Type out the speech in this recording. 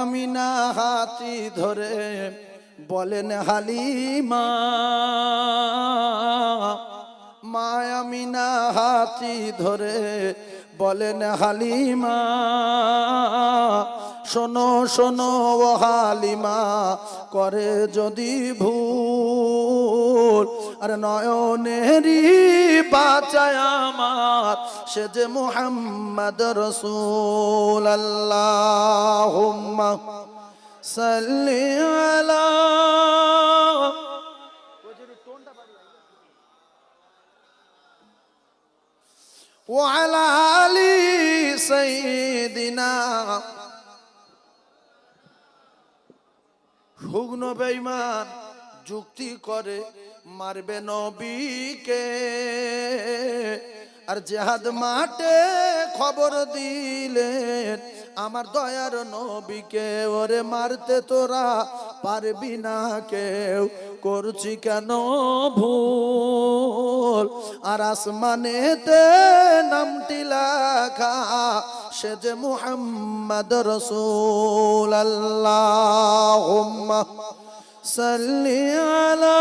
আমিনা হাতি ধরে বলেন হালিমা, মা আমিনা হাতি ধরে বলেন হালিমা, শোনো শোনো ও হালিমা, করে যদি ভুল আর নয়নেরই বাঁচায় আমার সে যে মুহাম্মদ রাসূল। আল্লাহুম্মা সাল্লি আলা ওয়া আলা আলি সাইয়্যিদিনা। হুগ্ন বেঈমান যুক্তি করে মারবে নবীকে, আর জিহাদ মাঠে খবর দিলেন আমার দয়ার নবীকে, ওরে মারতে তোরা পারবি না কেউ, করছি কেন ভুল। আর আসমানেতে নামটি লেখা সে যে মুহাম্মদ রাসূল। আল্লাহুম্মা সাল্লি আলা